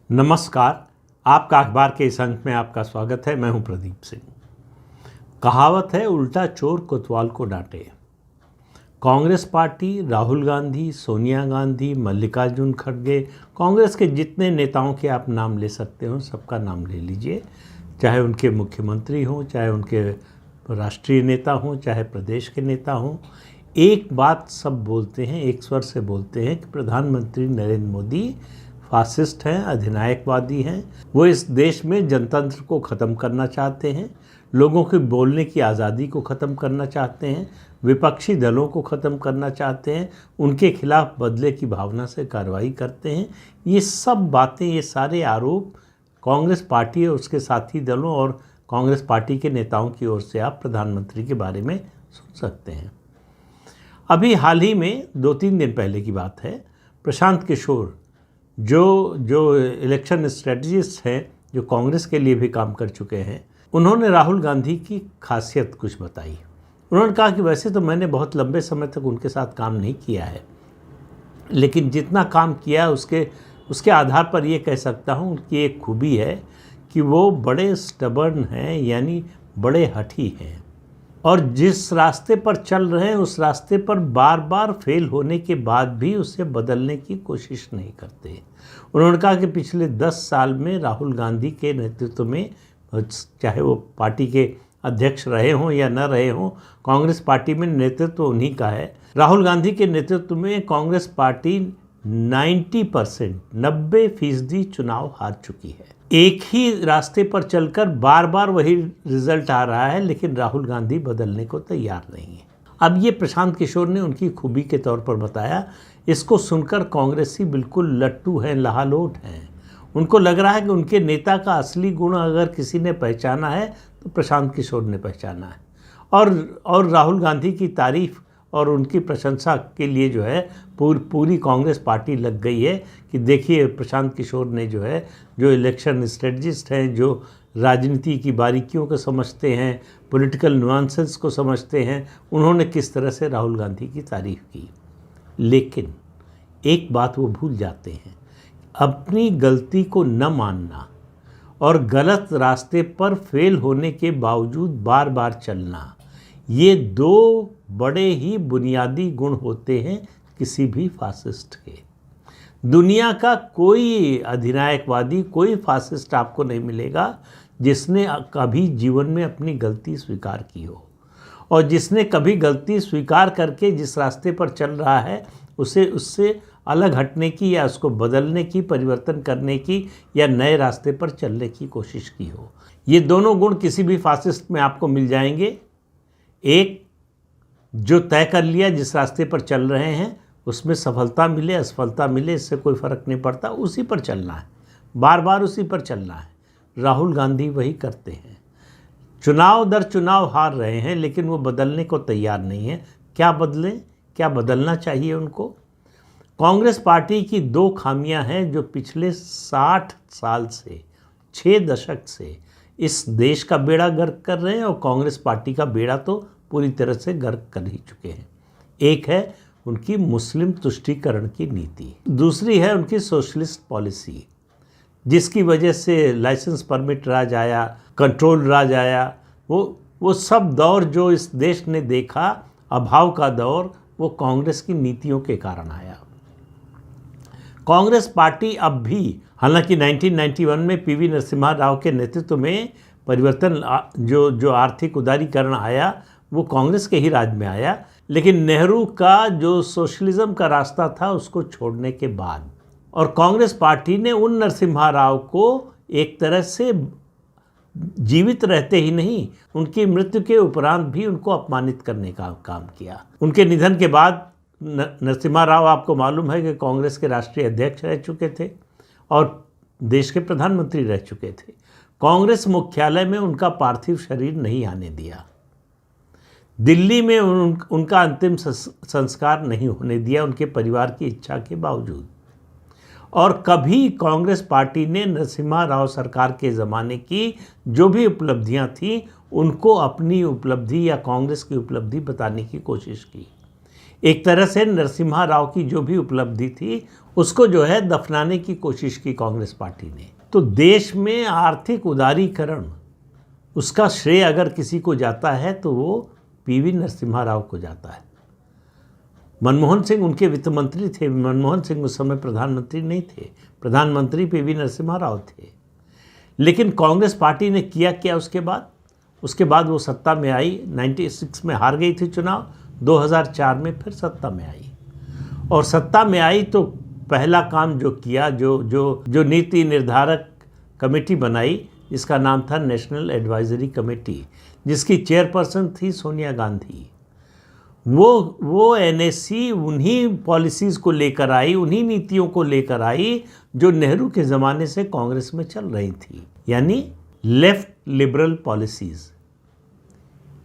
नमस्कार। आपका अखबार के इस अंक में आपका स्वागत है। मैं हूं प्रदीप सिंह। कहावत है, उल्टा चोर कोतवाल को डांटे। कांग्रेस पार्टी, राहुल गांधी, सोनिया गांधी, मल्लिकार्जुन खड़गे, कांग्रेस के जितने नेताओं के आप नाम ले सकते हो सबका नाम ले लीजिए। चाहे उनके मुख्यमंत्री हों, चाहे उनके राष्ट्रीय नेता हों, चाहे प्रदेश के नेता हों, एक बात सब बोलते हैं, एक स्वर से बोलते हैं कि प्रधानमंत्री नरेंद्र मोदी फासिस्ट हैं, अधिनायकवादी हैं। वो इस देश में जनतंत्र को ख़त्म करना चाहते हैं, लोगों के बोलने की आज़ादी को ख़त्म करना चाहते हैं, विपक्षी दलों को ख़त्म करना चाहते हैं, उनके खिलाफ बदले की भावना से कार्रवाई करते हैं। ये सब बातें, ये सारे आरोप कांग्रेस पार्टी और उसके साथी दलों और कांग्रेस पार्टी के नेताओं की ओर से आप प्रधानमंत्री के बारे में सुन सकते हैं। अभी हाल ही में 2-3 दिन पहले की बात है, प्रशांत किशोर जो इलेक्शन स्ट्रेटजिस्ट हैं, जो कांग्रेस के लिए भी काम कर चुके हैं, उन्होंने राहुल गांधी की खासियत कुछ बताई। उन्होंने कहा कि वैसे तो मैंने बहुत लंबे समय तक उनके साथ काम नहीं किया है, लेकिन जितना काम किया है उसके आधार पर ये कह सकता हूँ उनकी एक खूबी है कि वो बड़े स्टबर्न हैं, यानी बड़े हठी हैं, और जिस रास्ते पर चल रहे हैं उस रास्ते पर बार बार फेल होने के बाद भी उसे बदलने की कोशिश नहीं करते। उन्होंने कहा कि पिछले 10 साल में राहुल गांधी के नेतृत्व में, चाहे वो पार्टी के अध्यक्ष रहे हों या न रहे हों, कांग्रेस पार्टी में नेतृत्व उन्हीं का है। राहुल गांधी के नेतृत्व में कांग्रेस पार्टी 90% चुनाव हार चुकी है। एक ही रास्ते पर चलकर बार बार वही रिजल्ट आ रहा है, लेकिन राहुल गांधी बदलने को तैयार नहीं है। अब ये प्रशांत किशोर ने उनकी खूबी के तौर पर बताया। इसको सुनकर कांग्रेसी बिल्कुल लट्टू हैं, लहालोट हैं। उनको लग रहा है कि उनके नेता का असली गुण अगर किसी ने पहचाना है तो प्रशांत किशोर ने पहचाना है, और राहुल गांधी की तारीफ और उनकी प्रशंसा के लिए जो है पूरी कांग्रेस पार्टी लग गई है कि देखिए प्रशांत किशोर ने जो इलेक्शन स्ट्रेटजिस्ट हैं, जो राजनीति की बारीकियों को समझते हैं, पॉलिटिकल नुआंसेस को समझते हैं, उन्होंने किस तरह से राहुल गांधी की तारीफ की। लेकिन एक बात वो भूल जाते हैं, अपनी गलती को न मानना और गलत रास्ते पर फेल होने के बावजूद बार बार चलना, ये 2 बड़े ही बुनियादी गुण होते हैं किसी भी फासिस्ट के। दुनिया का कोई अधिनायकवादी, कोई फासिस्ट आपको नहीं मिलेगा जिसने कभी जीवन में अपनी गलती स्वीकार की हो, और जिसने कभी गलती स्वीकार करके जिस रास्ते पर चल रहा है उससे अलग हटने की या उसको बदलने की, परिवर्तन करने की या नए रास्ते पर चलने की कोशिश की हो। ये दोनों गुण किसी भी फासिस्ट में आपको मिल जाएंगे। एक, जो तय कर लिया जिस रास्ते पर चल रहे हैं उसमें सफलता मिले असफलता मिले इससे कोई फ़र्क नहीं पड़ता, उसी पर चलना है, बार बार उसी पर चलना है। राहुल गांधी वही करते हैं, चुनाव दर चुनाव हार रहे हैं लेकिन वो बदलने को तैयार नहीं है। क्या बदलें, क्या बदलना चाहिए उनको? कांग्रेस पार्टी की 2 खामियां हैं जो पिछले 60 साल से, 6 दशक से इस देश का बेड़ा गर्क कर रहे हैं, और कांग्रेस पार्टी का बेड़ा तो पूरी तरह से गर्क कर ही चुके हैं। एक है उनकी मुस्लिम तुष्टीकरण की नीति, दूसरी है उनकी सोशलिस्ट पॉलिसी, जिसकी वजह से लाइसेंस परमिट राज आया, कंट्रोल राज आया। वो सब दौर जो इस देश ने देखा, अभाव का दौर, वो कांग्रेस की नीतियों के कारण आया। कांग्रेस पार्टी अब भी, हालांकि 1991 में पीवी नरसिम्हा राव के नेतृत्व में परिवर्तन, जो आर्थिक उदारीकरण आया वो कांग्रेस के ही राज में आया, लेकिन नेहरू का जो सोशलिज्म का रास्ता था उसको छोड़ने के बाद, और कांग्रेस पार्टी ने उन नरसिम्हा राव को एक तरह से जीवित रहते ही नहीं, उनकी मृत्यु के उपरांत भी उनको अपमानित करने का काम किया। उनके निधन के बाद नरसिम्हा राव, आपको मालूम है कि कांग्रेस के राष्ट्रीय अध्यक्ष रह चुके थे और देश के प्रधानमंत्री रह चुके थे। कांग्रेस मुख्यालय में उनका पार्थिव शरीर नहीं आने दिया, दिल्ली में उनका अंतिम संस्कार नहीं होने दिया उनके परिवार की इच्छा के बावजूद। और कभी कांग्रेस पार्टी ने नरसिम्हा राव सरकार के ज़माने की जो भी उपलब्धियां थीं उनको अपनी उपलब्धि या कांग्रेस की उपलब्धि बताने की कोशिश की। एक तरह से नरसिम्हा राव की जो भी उपलब्धि थी उसको जो है दफनाने की कोशिश की कांग्रेस पार्टी ने। तो देश में आर्थिक उदारीकरण, उसका श्रेय अगर किसी को जाता है तो वो पीवी नरसिम्हा राव को जाता है। मनमोहन सिंह उनके वित्त मंत्री थे, मनमोहन सिंह उस समय प्रधानमंत्री नहीं थे, प्रधानमंत्री पीवी नरसिम्हा राव थे। लेकिन कांग्रेस पार्टी ने किया क्या उसके बाद वो सत्ता में आई। 96 में हार गई थी चुनाव, 2004 में फिर सत्ता में आई। और सत्ता में आई तो पहला काम जो किया, जो नीति निर्धारक कमेटी बनाई, जिसका नाम था नेशनल एडवाइजरी कमेटी, जिसकी चेयरपर्सन थी सोनिया गांधी। वो एनएसी उन्हीं पॉलिसीज़ को लेकर आई, उन्हीं नीतियों को लेकर आई जो नेहरू के ज़माने से कांग्रेस में चल रही थी, यानी लेफ्ट लिबरल पॉलिसीज़।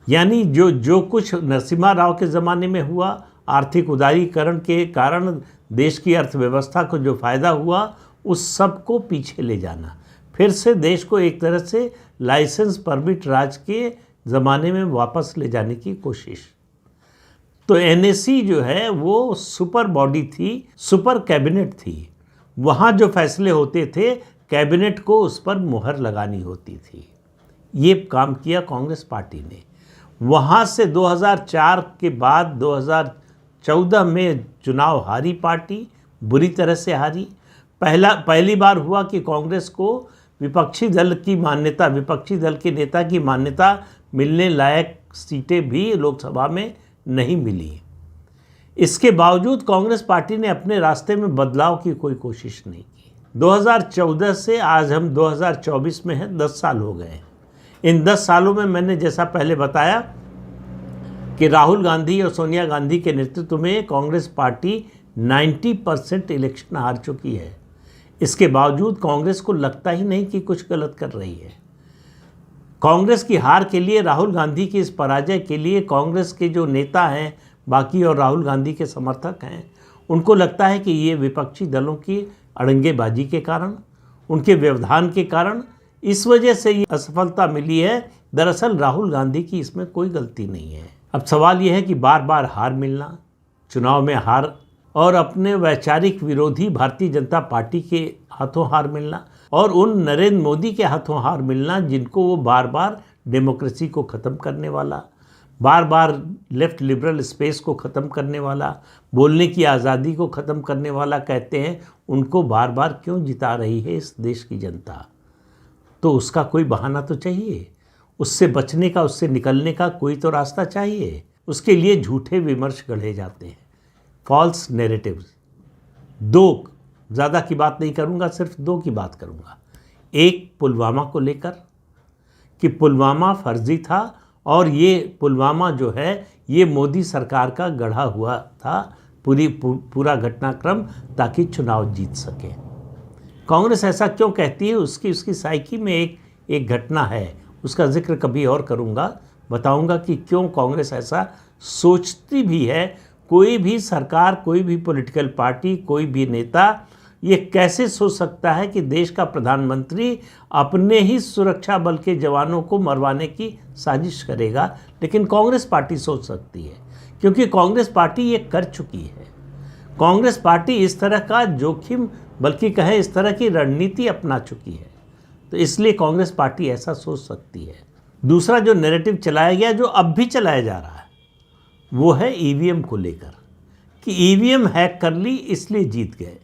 यानी जो कुछ नरसिम्हा राव के ज़माने में हुआ, आर्थिक उदारीकरण के कारण देश की अर्थव्यवस्था को जो फ़ायदा हुआ, उस सब को पीछे ले जाना, फिर से देश को एक तरह से लाइसेंस परमिट राज के ज़माने में वापस ले जाने की कोशिश। तो एनएसी जो है वो सुपर बॉडी थी, सुपर कैबिनेट थी। वहाँ जो फैसले होते थे कैबिनेट को उस पर मुहर लगानी होती थी। ये काम किया कांग्रेस पार्टी ने। वहाँ से 2004 के बाद 2014 में चुनाव हारी पार्टी, बुरी तरह से हारी। पहली बार हुआ कि कांग्रेस को विपक्षी दल के नेता की मान्यता मिलने लायक सीटें भी लोकसभा में नहीं मिली। इसके बावजूद कांग्रेस पार्टी ने अपने रास्ते में बदलाव की कोई कोशिश नहीं की। 2014 से आज हम 2024 में हैं, 10 साल हो गए। इन 10 सालों में मैंने जैसा पहले बताया कि राहुल गांधी और सोनिया गांधी के नेतृत्व में कांग्रेस पार्टी 90% इलेक्शन हार चुकी है। इसके बावजूद कांग्रेस को लगता ही नहीं कि कुछ गलत कर रही है। कांग्रेस की हार के लिए, राहुल गांधी की इस पराजय के लिए कांग्रेस के जो नेता हैं बाकी और राहुल गांधी के समर्थक हैं, उनको लगता है कि ये विपक्षी दलों की अड़ंगेबाजी के कारण, उनके व्यवधान के कारण, इस वजह से ये असफलता मिली है। दरअसल राहुल गांधी की इसमें कोई गलती नहीं है। अब सवाल ये है कि बार बार हार मिलना, चुनाव में हार, और अपने वैचारिक विरोधी भारतीय जनता पार्टी के हाथों हार मिलना, और उन नरेंद्र मोदी के हाथों हार मिलना जिनको वो बार बार डेमोक्रेसी को ख़त्म करने वाला, बार बार लेफ्ट लिबरल स्पेस को ख़त्म करने वाला, बोलने की आज़ादी को ख़त्म करने वाला कहते हैं, उनको बार बार क्यों जिता रही है इस देश की जनता। तो उसका कोई बहाना तो चाहिए, उससे बचने का, उससे निकलने का कोई तो रास्ता चाहिए। उसके लिए झूठे विमर्श गढ़े जाते हैं, फॉल्स नैरेटिव्स। दो, ज़्यादा की बात नहीं करूँगा, सिर्फ 2 की बात करूँगा। एक, पुलवामा को लेकर कि पुलवामा फर्जी था और ये पुलवामा जो है ये मोदी सरकार का गढ़ा हुआ था पूरा घटनाक्रम, ताकि चुनाव जीत सके। कांग्रेस ऐसा क्यों कहती है, उसकी साइकी में एक घटना है, उसका जिक्र कभी और करूँगा, बताऊँगा कि क्यों कांग्रेस ऐसा सोचती भी है। कोई भी सरकार, कोई भी पॉलिटिकल पार्टी, कोई भी नेता ये कैसे सोच सकता है कि देश का प्रधानमंत्री अपने ही सुरक्षा बल के जवानों को मरवाने की साजिश करेगा, लेकिन कांग्रेस पार्टी सोच सकती है, क्योंकि कांग्रेस पार्टी ये कर चुकी है। कांग्रेस पार्टी इस तरह का जोखिम, बल्कि कहें इस तरह की रणनीति अपना चुकी है, तो इसलिए कांग्रेस पार्टी ऐसा सोच सकती है। दूसरा जो नैरेटिव चलाया गया, जो अब भी चलाया जा रहा है, वो है ईवीएम को लेकर कि ईवीएम हैक कर ली इसलिए जीत गए।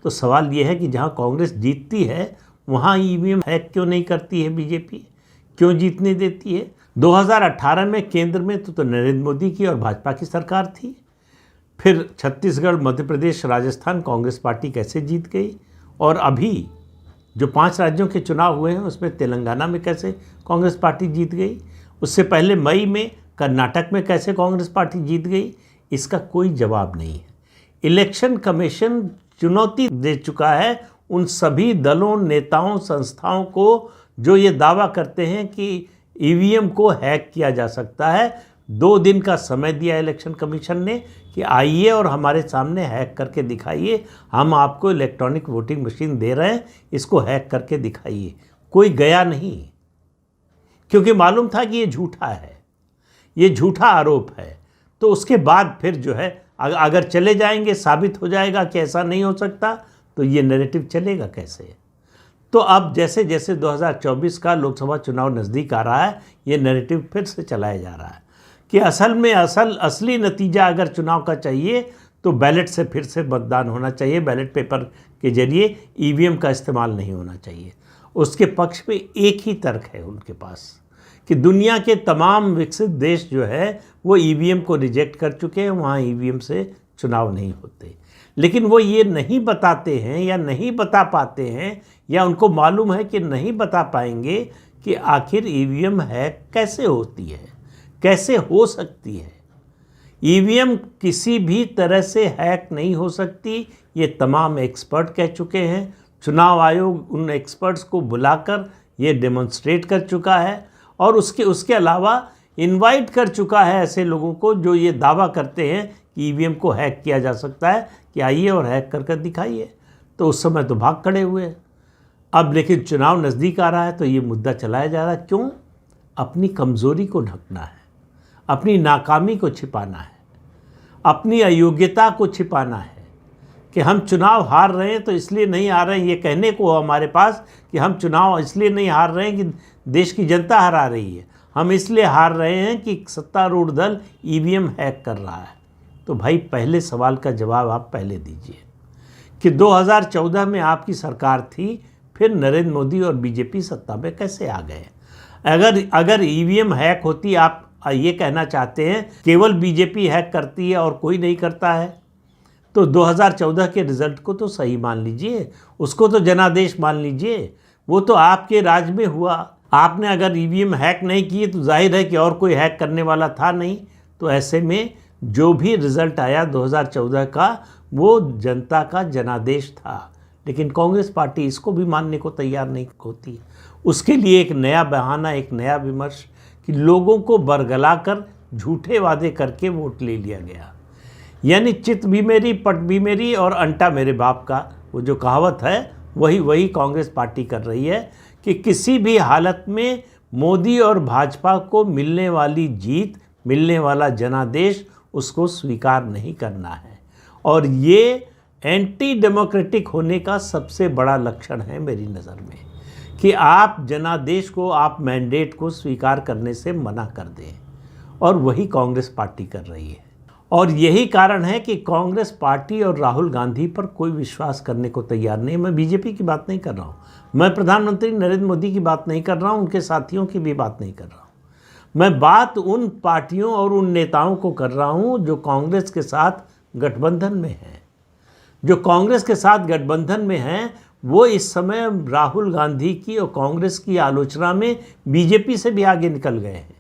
तो सवाल ये है कि जहां कांग्रेस जीतती है वहां ईवीएम हैक क्यों नहीं करती है बीजेपी, क्यों जीतने देती है। 2018 में केंद्र में तो नरेंद्र मोदी की और भाजपा की सरकार थी, फिर छत्तीसगढ़, मध्य प्रदेश, राजस्थान कांग्रेस पार्टी कैसे जीत गई, और अभी जो 5 राज्यों के चुनाव हुए हैं उसमें तेलंगाना में कैसे कांग्रेस पार्टी जीत गई, उससे पहले मई में कर्नाटक में कैसे कांग्रेस पार्टी जीत गई, इसका कोई जवाब नहीं है। इलेक्शन कमीशन चुनौती दे चुका है उन सभी दलों, नेताओं, संस्थाओं को जो ये दावा करते हैं कि ईवीएम को हैक किया जा सकता है। 2 दिन का समय दिया इलेक्शन कमीशन ने कि आइए और हमारे सामने हैक करके दिखाइए, हम आपको इलेक्ट्रॉनिक वोटिंग मशीन दे रहे हैं, इसको हैक करके दिखाइए। कोई गया नहीं, क्योंकि मालूम था कि ये झूठा है, ये झूठा आरोप है। तो उसके बाद फिर जो है अगर चले जाएंगे, साबित हो जाएगा कि ऐसा नहीं हो सकता, तो ये नैरेटिव चलेगा कैसे? तो अब जैसे जैसे 2024 का लोकसभा चुनाव नज़दीक आ रहा है, ये नैरेटिव फिर से चलाया जा रहा है कि असल में असली नतीजा अगर चुनाव का चाहिए तो बैलेट से फिर से मतदान होना चाहिए, बैलेट पेपर के जरिए ईवीएम का इस्तेमाल नहीं होना चाहिए। उसके पक्ष में एक ही तर्क है उनके पास कि दुनिया के तमाम विकसित देश जो है वो ईवीएम को रिजेक्ट कर चुके हैं, वहाँ ईवीएम से चुनाव नहीं होते। लेकिन वो ये नहीं बताते हैं या नहीं बता पाते हैं, या उनको मालूम है कि नहीं बता पाएंगे कि आखिर ईवीएम हैक कैसे होती है, कैसे हो सकती है। ईवीएम किसी भी तरह से हैक नहीं हो सकती, ये तमाम एक्सपर्ट कह चुके हैं। चुनाव आयोग उन एक्सपर्ट्स को बुलाकर ये डेमोन्स्ट्रेट कर चुका है और उसके अलावा इनवाइट कर चुका है ऐसे लोगों को जो ये दावा करते हैं कि ईवीएम को हैक किया जा सकता है कि आइए और हैक कर दिखाइए। तो उस समय तो भाग खड़े हुए। अब लेकिन चुनाव नज़दीक आ रहा है तो ये मुद्दा चलाया जा रहा है। क्यों? अपनी कमज़ोरी को ढकना है, अपनी नाकामी को छिपाना है, अपनी अयोग्यता को छिपाना है कि हम चुनाव हार रहे हैं तो इसलिए नहीं हार रहे हैं ये कहने को हमारे पास कि हम चुनाव इसलिए नहीं हार रहे हैं कि देश की जनता हरा रही है, हम इसलिए हार रहे हैं कि सत्तारूढ़ दल ईवीएम हैक कर रहा है। तो भाई पहले सवाल का जवाब आप पहले दीजिए कि 2014 में आपकी सरकार थी, फिर नरेंद्र मोदी और बीजेपी सत्ता में कैसे आ गए? अगर ईवीएम हैक होती, आप ये कहना चाहते हैं केवल बीजेपी हैक करती है और कोई नहीं करता है, तो 2014 के रिजल्ट को तो सही मान लीजिए, उसको तो जनादेश मान लीजिए, वो तो आपके राज में हुआ। आपने अगर ईवीएम हैक नहीं किए तो जाहिर है कि और कोई हैक करने वाला था नहीं। तो ऐसे में जो भी रिज़ल्ट आया 2014 का वो जनता का जनादेश था, लेकिन कांग्रेस पार्टी इसको भी मानने को तैयार नहीं होती। उसके लिए एक नया बहाना, एक नया विमर्श कि लोगों को बरगलाकर झूठे वादे करके वोट ले लिया गया। यानी चित भी मेरी, पट भी मेरी और अंटा मेरे बाप का, वो जो कहावत है वही कांग्रेस पार्टी कर रही है कि किसी भी हालत में मोदी और भाजपा को मिलने वाली जीत, मिलने वाला जनादेश, उसको स्वीकार नहीं करना है। और ये एंटी डेमोक्रेटिक होने का सबसे बड़ा लक्षण है मेरी नज़र में कि आप जनादेश को, आप मैंडेट को स्वीकार करने से मना कर दें, और वही कांग्रेस पार्टी कर रही है। और यही कारण है कि कांग्रेस पार्टी और राहुल गांधी पर कोई विश्वास करने को तैयार नहीं। मैं बीजेपी की बात नहीं कर रहा हूँ, मैं प्रधानमंत्री नरेंद्र मोदी की बात नहीं कर रहा हूँ, उनके साथियों की भी बात नहीं कर रहा हूँ। मैं बात उन पार्टियों और उन नेताओं को कर रहा हूँ जो कांग्रेस के साथ गठबंधन में हैं। जो कांग्रेस के साथ गठबंधन में हैं वो इस समय राहुल गांधी की और कांग्रेस की आलोचना में बीजेपी से भी आगे निकल गए हैं।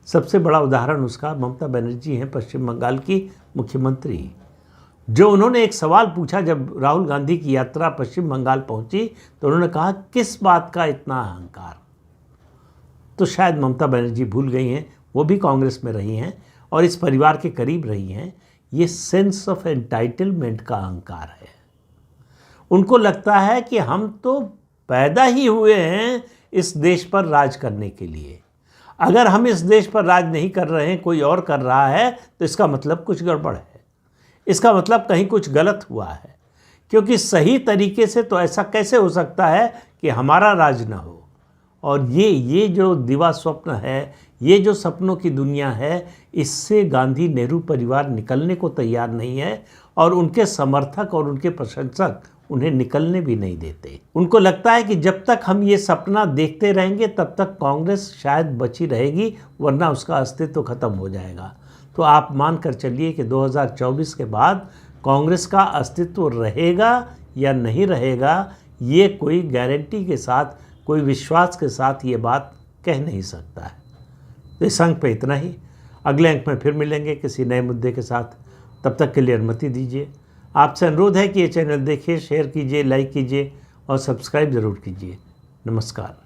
सबसे बड़ा उदाहरण उसका ममता बनर्जी हैं, पश्चिम बंगाल की मुख्यमंत्री, जो उन्होंने एक सवाल पूछा जब राहुल गांधी की यात्रा पश्चिम बंगाल पहुंची, तो उन्होंने कहा किस बात का इतना अहंकार। तो शायद ममता बनर्जी भूल गई हैं, वो भी कांग्रेस में रही हैं और इस परिवार के करीब रही हैं। ये सेंस ऑफ एंटाइटलमेंट का अहंकार है। उनको लगता है कि हम तो पैदा ही हुए हैं इस देश पर राज करने के लिए, अगर हम इस देश पर राज नहीं कर रहे हैं, कोई और कर रहा है, तो इसका मतलब कुछ गड़बड़ है, इसका मतलब कहीं कुछ गलत हुआ है, क्योंकि सही तरीके से तो ऐसा कैसे हो सकता है कि हमारा राज ना हो। और ये जो दिवा स्वप्न है, ये जो सपनों की दुनिया है, इससे गांधी नेहरू परिवार निकलने को तैयार नहीं है और उनके समर्थक और उनके प्रशंसक उन्हें निकलने भी नहीं देते। उनको लगता है कि जब तक हम ये सपना देखते रहेंगे तब तक कांग्रेस शायद बची रहेगी, वरना उसका अस्तित्व खत्म हो जाएगा। तो आप मान कर चलिए कि 2024 के बाद कांग्रेस का अस्तित्व रहेगा या नहीं रहेगा, ये कोई गारंटी के साथ, कोई विश्वास के साथ ये बात कह नहीं सकता है। तो इस अंक पे इतना ही। अगले अंक में फिर मिलेंगे किसी नए मुद्दे के साथ। तब तक के लिए अनुमति दीजिए। आपसे अनुरोध है कि ये चैनल देखिए, शेयर कीजिए, लाइक कीजिए और सब्सक्राइब ज़रूर कीजिए। नमस्कार।